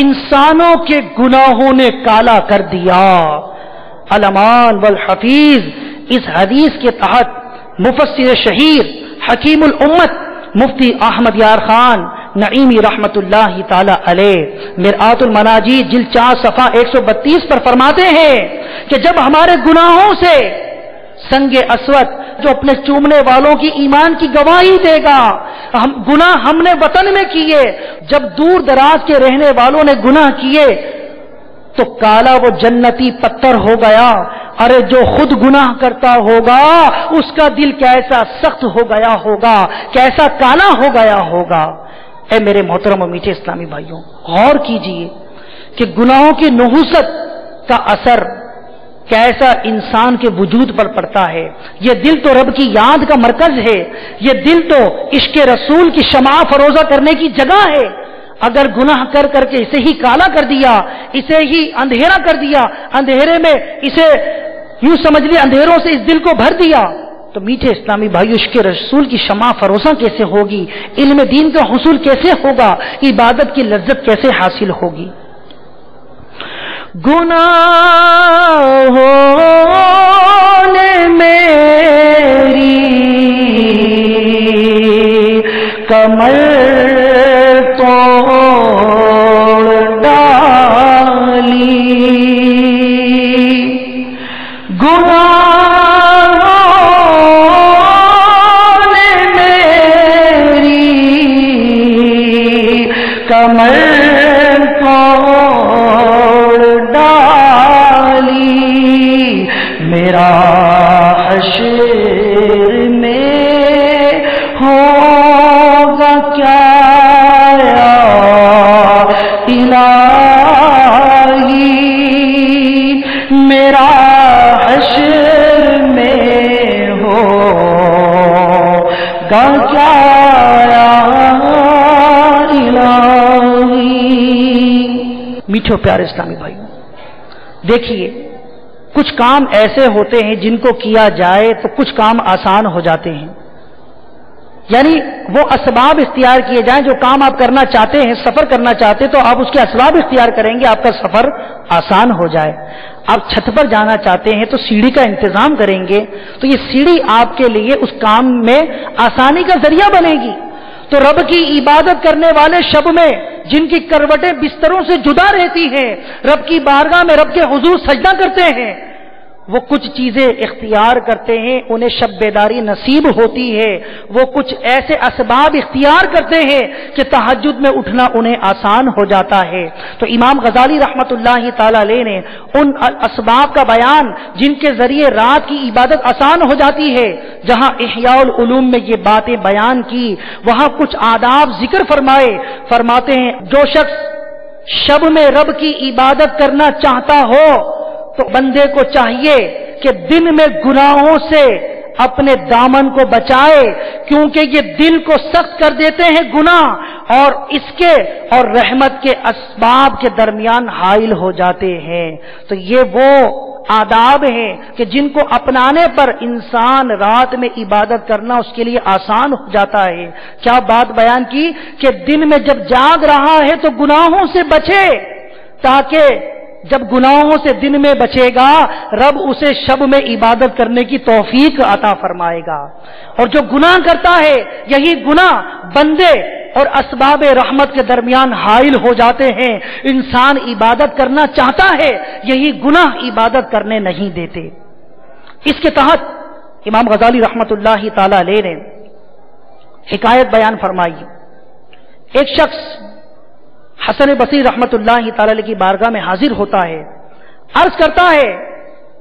انسانوں کے گناہوں نے کالا کر دیا۔ علمان والحفیظ، اس حدیث کے تحت مفسر شہیر حکیم الامت مفتی احمد یار خان نعیمی رحمت اللہ تعالی علیہ مرآت المناجی جلد 4 صفحہ 132 پر فرماتے ہیں کہ جب ہمارے گناہوں سے سنگ اسود جو اپنے چومنے والوں کی ایمان کی گواہی دے گا، گناہ ہم نے وطن میں کیے، جب دور دراز کے رہنے والوں نے گناہ کیے تو کالا وہ جنتی پتھر ہو گیا۔ ارے جو خود گناہ کرتا ہوگا اس کا دل کیسا سخت ہو گیا ہوگا، کیسا کالا ہو گیا ہوگا۔ اے میرے محترم و میٹھے اسلامی بھائیوں، غور کیجئے کہ گناہوں کی نحوست کا اثر کیسا انسان کے وجود پر پڑتا ہے۔ یہ دل تو رب کی یاد کا مرکز ہے، یہ دل تو عشق رسول کی شمع فروزہ کرنے کی جگہ ہے۔ اگر گناہ کر کر کے اسے ہی کالا کر دیا، اسے ہی اندھیرا کر دیا، اندھیرے میں اسے یوں سمجھ لیا اندھیروں سے اس دل کو بھر دیا، تو میٹھے اسلامی بھائی عشق رسول کی شمع فروزہ کیسے ہوگی؟ علم دین کا حصول کیسے ہوگا؟ عبادت کی لذت کیسے حاصل ہوگی؟ گناہوں نے میری کمر توڑ ڈالی، گناہوں نے میری کمر میرا حشر میں ہوگا کیا الہی، میرا حشر میں ہوگا کیا الہی۔ میٹھو پیارے اسلامی بھائیوں، دیکھیے کچھ کام ایسے ہوتے ہیں جن کو کیا جائے تو کچھ کام آسان ہو جاتے ہیں، یعنی وہ اسباب اختیار کیے جائیں۔ جو کام آپ کرنا چاہتے ہیں، سفر کرنا چاہتے تو آپ اس کے اسباب اختیار کریں گے، آپ کا سفر آسان ہو جائے۔ آپ چھت پر جانا چاہتے ہیں تو سیڑھی کا انتظام کریں گے، تو یہ سیڑھی آپ کے لیے اس کام میں آسانی کا ذریعہ بنے گی۔ تو رب کی عبادت کرنے والے شب میں جن کی کروٹیں بستروں سے جدا رہتی ہیں، رب کی بارگاہ میں رب کے حضور سجدہ کرتے ہیں، وہ کچھ چیزیں اختیار کرتے ہیں، انہیں شب بیداری نصیب ہوتی ہے، وہ کچھ ایسے اسباب اختیار کرتے ہیں کہ تہجد میں اٹھنا انہیں آسان ہو جاتا ہے۔ تو امام غزالی رحمت اللہ تعالی علیہ نے ان اسباب کا بیان جن کے ذریعے رات کی عبادت آسان ہو جاتی ہے، جہاں احیاء العلوم میں یہ باتیں بیان کی، وہاں کچھ آداب ذکر فرماتے ہیں جو شخص شب میں رب کی عبادت کرنا چاہتا ہو تو بندے کو چاہیے کہ دن میں گناہوں سے اپنے دامن کو بچائے، کیونکہ یہ دل کو سخت کر دیتے ہیں گناہ، اور اس کے اور رحمت کے اسباب کے درمیان حائل ہو جاتے ہیں۔ تو یہ وہ آداب ہیں کہ جن کو اپنانے پر انسان رات میں عبادت کرنا اس کے لیے آسان ہو جاتا ہے۔ کیا بات بیان کی کہ دن میں جب جاگ رہا ہے تو گناہوں سے بچے، تاکہ جب گناہوں سے دن میں بچے گا رب اسے شب میں عبادت کرنے کی توفیق عطا فرمائے گا۔ اور جو گناہ کرتا ہے یہی گناہ بندے اور اسباب رحمت کے درمیان حائل ہو جاتے ہیں۔ انسان عبادت کرنا چاہتا ہے، یہی گناہ عبادت کرنے نہیں دیتے۔ اس کے تحت امام غزالی رحمت اللہ تعالی علیہ نے حکایت بیان فرمائی۔ ایک شخص حسن بصری رحمت اللہ تعالی علیہ کی بارگاہ میں حاضر ہوتا ہے، عرض کرتا ہے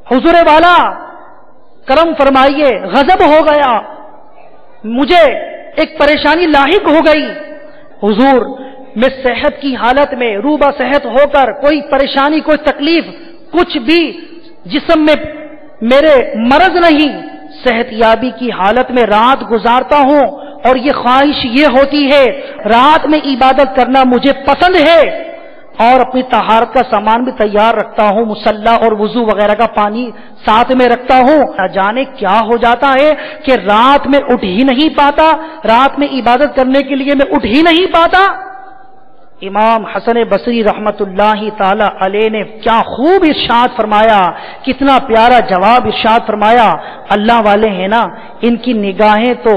حضور والا کرم فرمائیے، غضب ہو گیا، مجھے ایک پریشانی لاحق ہو گئی۔ حضور میں صحت کی حالت میں روبہ صحت ہو کر کوئی پریشانی کوئی تکلیف کچھ بھی جسم میں میرے مرض نہیں، صحت یابی کی حالت میں رات گزارتا ہوں، اور یہ خواہش یہ ہوتی ہے رات میں عبادت کرنا مجھے پسند ہے، اور اپنی طہارت کا سامان بھی تیار رکھتا ہوں، مصلی اور وضو وغیرہ کا پانی ساتھ میں رکھتا ہوں۔ نہ جانے کیا ہو جاتا ہے کہ رات میں اٹھ ہی نہیں پاتا، رات میں عبادت کرنے کے لیے میں اٹھ ہی نہیں پاتا۔ امام حسن بصری رحمت اللہ تعالی علیہ نے کیا خوب ارشاد فرمایا، کتنا پیارا جواب ارشاد فرمایا۔ اللہ والے ہیں نا، ان کی نگاہیں تو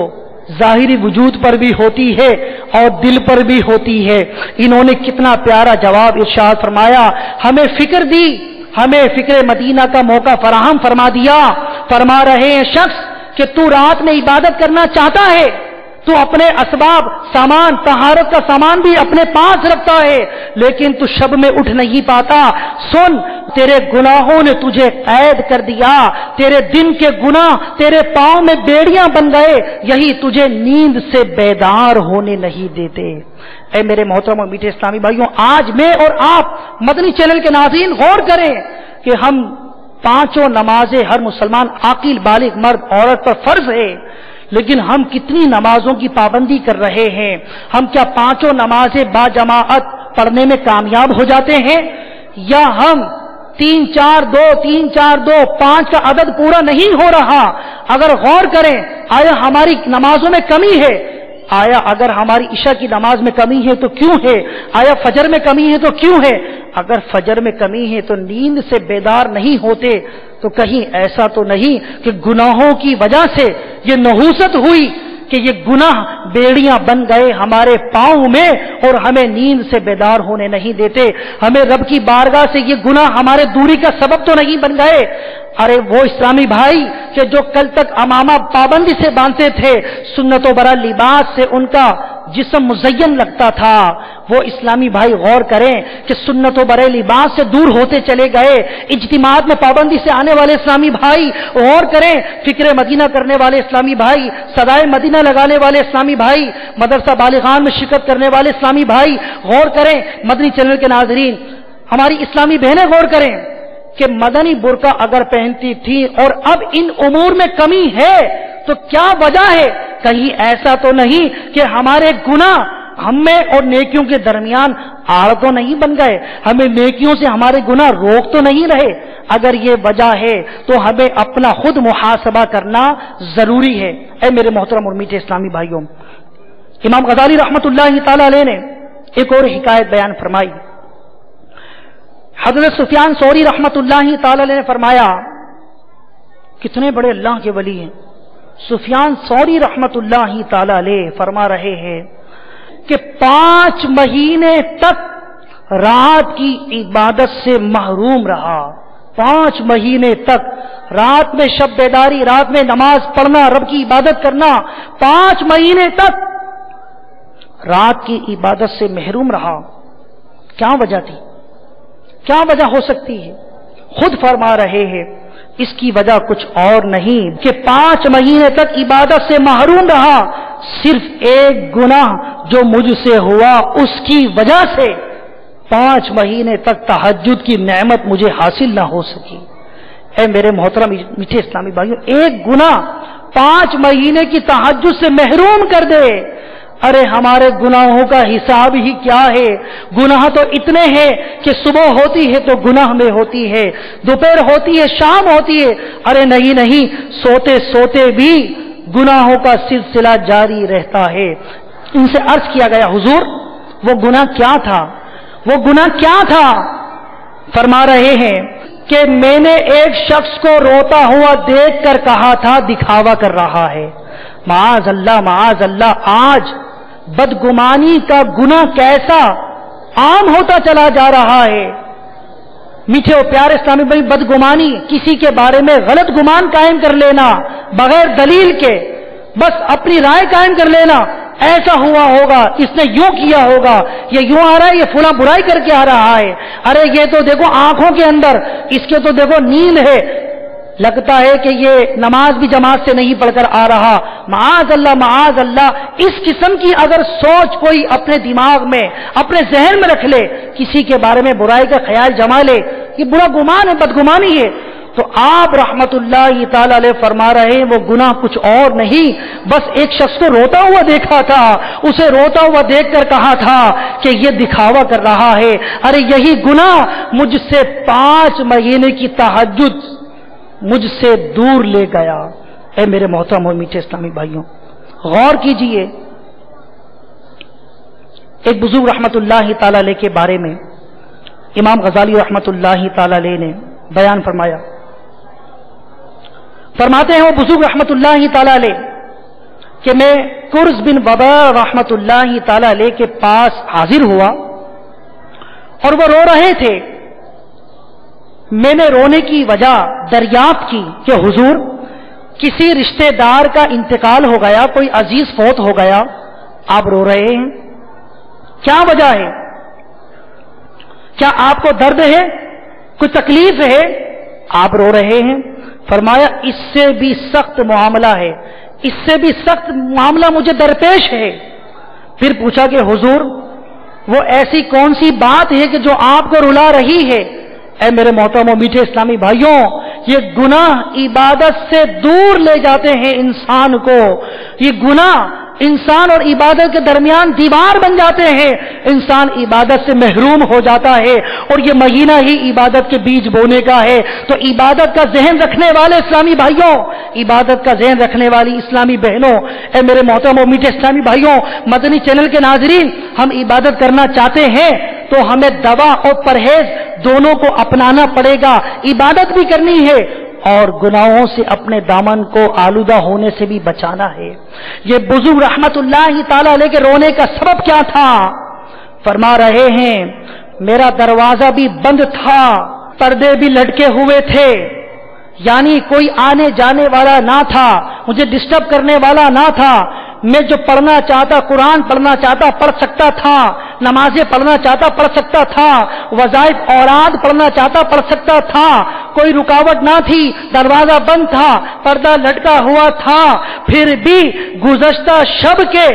ظاہری وجود پر بھی ہوتی ہے اور دل پر بھی ہوتی ہے۔ انہوں نے کتنا پیارا جواب ارشاد فرمایا، ہمیں فکر دی، ہمیں فکر مدینہ کا موقع فراہم فرما دیا۔ فرما رہے ہیں شخص کہ تو رات میں عبادت کرنا چاہتا ہے، تو اپنے اسباب سامان طہارت کا سامان بھی اپنے پاس رکھتا ہے، لیکن تو شب میں اٹھ نہیں پاتا۔ سن، تیرے گناہوں نے تجھے قید کر دیا، تیرے دن کے گناہ تیرے پاؤں میں بیڑیاں بن گئے، یہی تجھے نیند سے بیدار ہونے نہیں دیتے۔ اے میرے محترم اور میٹھے اسلامی بھائیوں، آج میں اور آپ مدنی چینل کے ناظرین غور کریں کہ ہم پانچوں نمازیں ہر مسلمان عاقل بالغ مرد عورت پر فرض ہے، لیکن ہم کتنی نمازوں کی پابندی کر رہے ہیں؟ ہم کیا پانچوں نمازیں با جماعت پڑھنے میں کامیاب ہو جاتے ہیں، یا ہم 3-4-2 5 کا عدد پورا نہیں ہو رہا؟ اگر غور کریں، آیا ہماری نمازوں میں کمی ہے؟ آیا اگر ہماری عشاء کی نماز میں کمی ہے تو کیوں ہے؟ آیا فجر میں کمی ہے تو کیوں ہے؟ اگر فجر میں کمی ہے تو نیند سے بیدار نہیں ہوتے، تو کہیں ایسا تو نہیں کہ گناہوں کی وجہ سے یہ نحوست ہوئی کہ یہ گناہ بیڑیاں بن گئے ہمارے پاؤں میں اور ہمیں نیند سے بیدار ہونے نہیں دیتے؟ ہمیں رب کی بارگاہ سے یہ گناہ ہمارے دوری کا سبب تو نہیں بن گئے؟ ارے وہ اسلامی بھائی کہ جو کل تک امامہ پابندی سے باندھتے تھے، سنت و برا لباس سے ان کا جسم مزین لگتا تھا، وہ اسلامی بھائی غور کریں کہ سنت و برے لباس سے دور ہوتے چلے گئے۔ اجتماعات میں پابندی سے آنے والے اسلامی بھائی غور کریں، فکر مدینہ کرنے والے اسلامی بھائی، صدائے مدینہ لگانے والے اسلامی بھائی، مدرسہ بالغان میں شرکت کرنے والے اسلامی بھائی غور کریں، مدنی چینل کے ناظرین، ہماری اسلامی بہنیں غور کریں کہ مدنی برقع اگر پہنتی تھی اور اب ان امور میں کمی ہے تو کیا وجہ ہے؟ کہیں ایسا تو نہیں کہ ہمارے گناہ ہم میں اور نیکیوں کے درمیان آڑ تو نہیں بن گئے، ہمیں نیکیوں سے ہمارے گناہ روک تو نہیں رہے؟ اگر یہ وجہ ہے تو ہمیں اپنا خود محاسبہ کرنا ضروری ہے۔ اے میرے محترم اور میٹھے اسلامی بھائیوں، امام غزالی رحمت اللہ تعالی علیہ نے ایک اور حکایت بیان فرمائی۔ حضرت سفیان ثوری رحمت اللہ تعالی علیہ نے فرمایا، کتنے بڑے اللہ کے ولی ہیں، سفیان ثوری رحمت اللہ تعالی علیہ فرما رہے ہیں کہ 5 مہینے تک رات کی عبادت سے محروم رہا، 5 مہینے تک رات میں شب بیداری، رات میں نماز پڑھنا، رب کی عبادت کرنا، 5 مہینے تک رات کی عبادت سے محروم رہا، کیا وجہ تھی؟ کیا وجہ ہو سکتی ہے؟ خود فرما رہے ہیں اس کی وجہ کچھ اور نہیں کہ 5 مہینے تک عبادت سے محروم رہا، صرف ایک گناہ جو مجھ سے ہوا اس کی وجہ سے 5 مہینے تک تہجد کی نعمت مجھے حاصل نہ ہو سکی۔ اے میرے محترم میٹھے اسلامی بھائیوں، ایک گناہ 5 مہینے کی تہجد سے محروم کر دے۔ ارے ہمارے گناہوں کا حساب ہی کیا ہے؟ گناہ تو اتنے ہیں کہ صبح ہوتی ہے تو گناہ میں ہوتی ہے، دوپہر ہوتی ہے، شام ہوتی ہے، ارے نہیں، سوتے سوتے بھی گناہوں کا سلسلہ جاری رہتا ہے۔ ان سے عرض کیا گیا حضور وہ گناہ کیا تھا؟ وہ گناہ کیا تھا؟ فرما رہے ہیں کہ میں نے ایک شخص کو روتا ہوا دیکھ کر کہا تھا دکھاوا کر رہا ہے۔ معاذ اللہ، آج بدگمانی کا گناہ کیسا عام ہوتا چلا جا رہا ہے۔ میٹھے اور پیارے اسلامی بھائی، بدگمانی، کسی کے بارے میں غلط گمان قائم کر لینا بغیر دلیل کے، بس اپنی رائے قائم کر لینا، ایسا ہوا ہوگا، اس نے یوں کیا ہوگا، یہ یوں آ رہا ہے، یہ فلاں برائی کر کے آ رہا ہے، ارے یہ تو دیکھو آنکھوں کے اندر اس کے تو دیکھو نیند ہے، لگتا ہے کہ یہ نماز بھی جماعت سے نہیں پڑھ کر آ رہا۔ معاذ اللہ، اس قسم کی اگر سوچ کوئی اپنے دماغ میں، اپنے ذہن میں رکھ لے، کسی کے بارے میں برائی کا خیال جما لے، یہ برا گمان ہے، بدگمانی ہے، تو آپ رحمت اللہ تعالی علیہ فرما رہے ہیں وہ گناہ کچھ اور نہیں، بس ایک شخص کو روتا ہوا دیکھا تھا، اسے روتا ہوا دیکھ کر کہا تھا کہ یہ دکھاوا کر رہا ہے۔ ارے یہی گناہ مجھ سے 5 مہینے کی تہجد مجھ سے دور لے گیا۔ اے میرے محترم اور میٹھے اسلامی بھائیوں، غور کیجئے، ایک بزرگ رحمت اللہ تعالی علیہ کے بارے میں امام غزالی رحمت اللہ تعالی علیہ نے بیان فرمایا۔ فرماتے ہیں وہ بزرگ رحمت اللہ تعالی علیہ کہ میں کرز بن وبا رحمت اللہ تعالی علیہ کے پاس حاضر ہوا اور وہ رو رہے تھے۔ میں نے رونے کی وجہ دریافت کی کہ حضور کسی رشتہ دار کا انتقال ہو گیا، کوئی عزیز فوت ہو گیا، آپ رو رہے ہیں، کیا وجہ ہے؟ کیا آپ کو درد ہے؟ کوئی تکلیف ہے؟ آپ رو رہے ہیں؟ فرمایا اس سے بھی سخت معاملہ ہے، اس سے بھی سخت معاملہ مجھے درپیش ہے۔ پھر پوچھا کہ حضور وہ ایسی کون سی بات ہے کہ جو آپ کو رلا رہی ہے؟ اے میرے محترم و میٹھے اسلامی بھائیوں، یہ گناہ عبادت سے دور لے جاتے ہیں انسان کو، یہ گناہ انسان اور عبادت کے درمیان دیوار بن جاتے ہیں، انسان عبادت سے محروم ہو جاتا ہے، اور یہ مہینہ ہی عبادت کے بیج بونے کا ہے۔ تو عبادت کا ذہن رکھنے والے اسلامی بھائیوں، عبادت کا ذہن رکھنے والی اسلامی بہنوں، اے میرے محترم و میٹھے اسلامی بھائیوں، مدنی چینل کے ناظرین، ہم عبادت کرنا چاہتے ہیں تو ہمیں دوا اور پرہیز دونوں کو اپنانا پڑے گا، عبادت بھی کرنی ہے اور گناہوں سے اپنے دامن کو آلودہ ہونے سے بھی بچانا ہے۔ یہ بزرگ رحمت اللہ تعالی علیہ کے رونے کا سبب کیا تھا؟ فرما رہے ہیں میرا دروازہ بھی بند تھا، پردے بھی لٹکے ہوئے تھے، یعنی کوئی آنے جانے والا نہ تھا، مجھے ڈسٹرب کرنے والا نہ تھا، میں جو پڑھنا چاہتا، قرآن پڑھنا چاہتا پڑھ سکتا تھا، نمازیں پڑھنا چاہتا پڑھ سکتا تھا، وظائف اوراد پڑھنا چاہتا پڑھ سکتا تھا، کوئی رکاوٹ نہ تھی، دروازہ بند تھا، پردہ لٹکا ہوا تھا، پھر بھی گزشتہ شب کے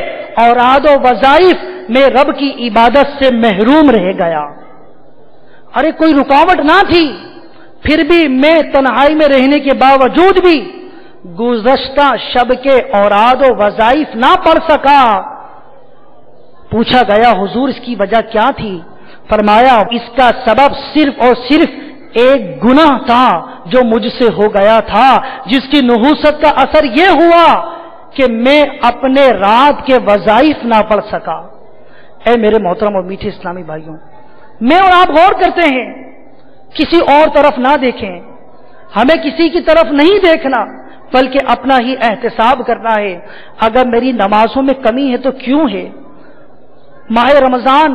اوراد و وظائف میں رب کی عبادت سے محروم رہ گیا۔ ارے کوئی رکاوٹ نہ تھی، پھر بھی میں تنہائی میں رہنے کے باوجود بھی گزشتہ شب کے اوراد و وظائف نہ پڑھ سکا۔ پوچھا گیا حضور اس کی وجہ کیا تھی؟ فرمایا اس کا سبب صرف اور صرف ایک گناہ تھا جو مجھ سے ہو گیا تھا، جس کی نحوست کا اثر یہ ہوا کہ میں اپنے رات کے وظائف نہ پڑھ سکا۔ اے میرے محترم اور میٹھے اسلامی بھائیوں، میں اور آپ غور کرتے ہیں، کسی اور طرف نہ دیکھیں، ہمیں کسی کی طرف نہیں دیکھنا بلکہ اپنا ہی احتساب کرنا ہے۔ اگر میری نمازوں میں کمی ہے تو کیوں ہے؟ ماہ رمضان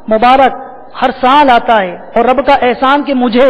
مبارک ہر سال آتا ہے اور رب کا احسان کہ مجھے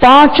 5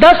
10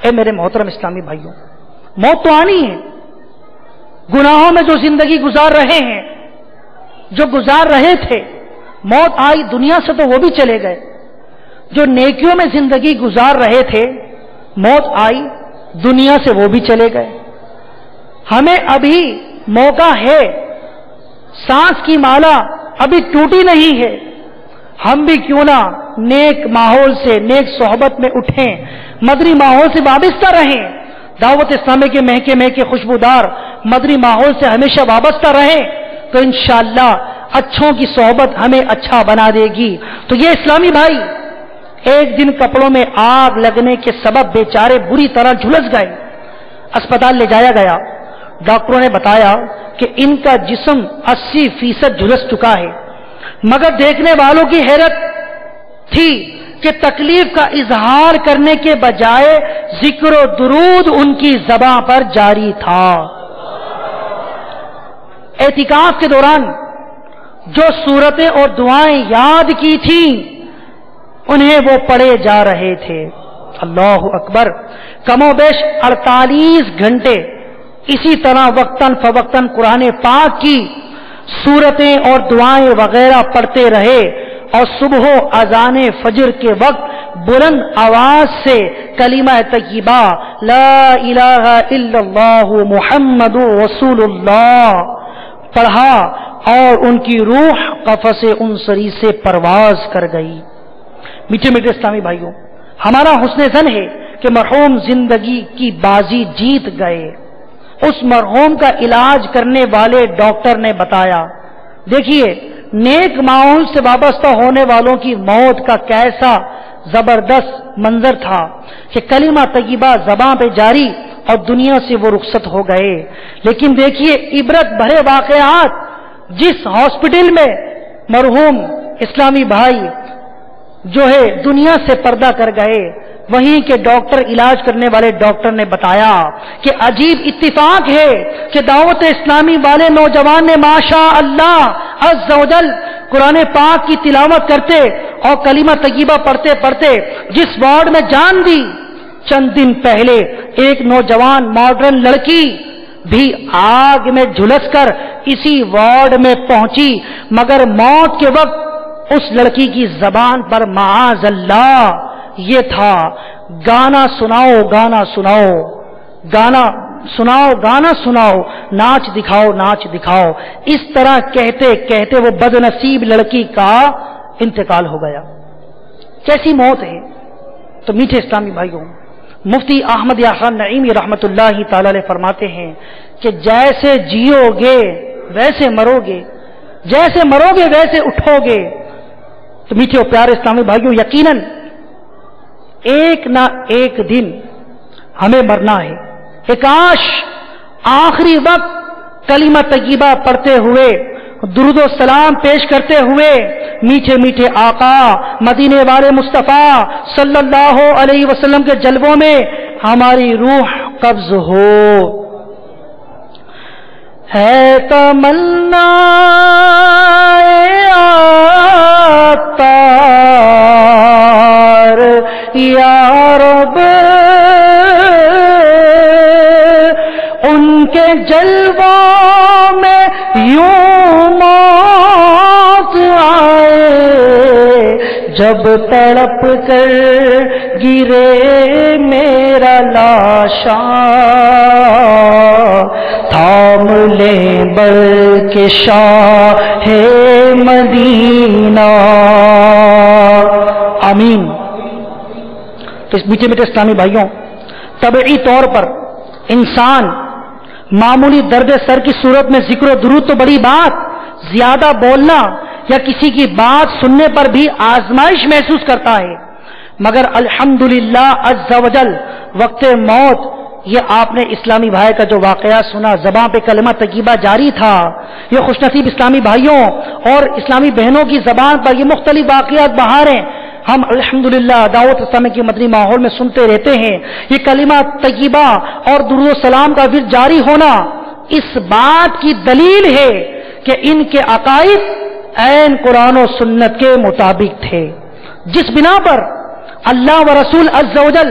اے میرے محترم اسلامی بھائیوں، موت تو آنی ہے. گناہوں میں جو زندگی گزار رہے ہیں، جو گزار رہے تھے، موت آئی، دنیا سے تو وہ بھی چلے گئے. جو نیکیوں میں زندگی گزار رہے تھے، موت آئی، دنیا سے وہ بھی چلے گئے. ہمیں ابھی موقع ہے، سانس کی مالا ابھی ٹوٹی نہیں ہے. ہم بھی کیوں نہ نیک ماحول سے، نیک صحبت میں اٹھیں، مدنی ماحول سے وابستہ رہیں، دعوت اسلامی کے مہکے مہکے خوشبودار مدنی ماحول سے ہمیشہ وابستہ رہیں، تو انشاءاللہ اچھوں کی صحبت ہمیں اچھا بنا دے گی. تو یہ اسلامی بھائی ایک دن کپڑوں میں آگ لگنے کے سبب بیچارے بری طرح جھلس گئے. اسپتال لے جایا گیا، ڈاکٹروں نے بتایا کہ ان کا جسم 80% جھلس چکا ہے. مگر دیکھنے والوں کی حیرت تھی کہ تکلیف کا اظہار کرنے کے بجائے ذکر و درود ان کی زبان پر جاری تھا. اعتکاف کے دوران جو سورتیں اور دعائیں یاد کی تھیں انہیں وہ پڑھے جا رہے تھے. اللہ اکبر. کم و بیش 48 گھنٹے اسی طرح وقتاً فوقتاً قرآن پاک کی سورتیں اور دعائیں وغیرہ پڑھتے رہے، اور صبح و اذان فجر کے وقت بلند آواز سے کلمہ طیبہ لا الہ الا اللہ محمد رسول اللہ پڑھا، اور ان کی روح قفس عنصری سے پرواز کر گئی. میٹھے میٹھے اسلامی بھائیوں، ہمارا حسن ظن ہے کہ مرحوم زندگی کی بازی جیت گئے. اس مرحوم کا علاج کرنے والے ڈاکٹر نے بتایا، دیکھیے نیک ماحول سے وابستہ ہونے والوں کی موت کا کیسا زبردست منظر تھا کہ کلمہ طیبہ زباں پہ جاری اور دنیا سے وہ رخصت ہو گئے. لیکن دیکھیے عبرت بھرے واقعات، جس ہاسپٹل میں مرحوم اسلامی بھائی جو ہے دنیا سے پردہ کر گئے، وہیں کے ڈاکٹر، علاج کرنے والے ڈاکٹر نے بتایا کہ عجیب اتفاق ہے کہ دعوت اسلامی والے نوجوان نے ماشاء اللہ عز و جل قرآن پاک کی تلاوت کرتے اور کلمہ طیبہ پڑھتے پڑھتے جس وارڈ میں جان دی، چند دن پہلے ایک نوجوان ماڈرن لڑکی بھی آگ میں جھلس کر اسی وارڈ میں پہنچی، مگر موت کے وقت اس لڑکی کی زبان پر معاذ اللہ یہ تھا، گانا سناؤ گانا سناؤ، گانا سناؤ گانا سناؤ، ناچ دکھاؤ ناچ دکھاؤ. اس طرح کہتے کہتے وہ بد نصیب لڑکی کا انتقال ہو گیا. کیسی موت ہے. تو میٹھے اسلامی بھائیوں، مفتی احمد یحییٰ نعیمی رحمت اللہ تعالی علیہ فرماتے ہیں کہ جیسے جیو گے ویسے مرو گے، جیسے مرو گے ویسے اٹھو گے. تو میٹھے اور پیارے اسلامی بھائیوں، یقیناً ایک نہ ایک دن ہمیں مرنا ہے. کاش آخری وقت کلمہ طیبہ پڑھتے ہوئے، درود و سلام پیش کرتے ہوئے میٹھے میٹھے آقا مدینے والے مصطفیٰ صلی اللہ علیہ وسلم کے جلووں میں ہماری روح قبض ہو. ہے تمنا عطار یا رب، ان کے جلووں میں یوں موت آئے، جب تڑپ کر گرے میرا لاشاں، تھام لیں بل کے شاہ مدینہ. آمین. تو اس میٹھے میٹھے اسلامی بھائیوں، طبعی طور پر انسان معمولی درد سر کی صورت میں ذکر و درود تو بڑی بات، زیادہ بولنا یا کسی کی بات سننے پر بھی آزمائش محسوس کرتا ہے. مگر الحمدللہ عز و جل وقت موت، یہ آپ نے اسلامی بھائی کا جو واقعہ سنا، زباں پہ کلمہ طیبہ جاری تھا. یہ خوش نصیب اسلامی بھائیوں اور اسلامی بہنوں کی زبان پر یہ مختلف واقعات بہاریں ہم الحمدللہ دعوت اسلامی کے مدنی ماحول میں سنتے رہتے ہیں. یہ کلمہ طیبہ اور درود و سلام کا ورد جاری ہونا اس بات کی دلیل ہے کہ ان کے عقائد عین قرآن و سنت کے مطابق تھے، جس بنا پر اللہ و رسول عز و جل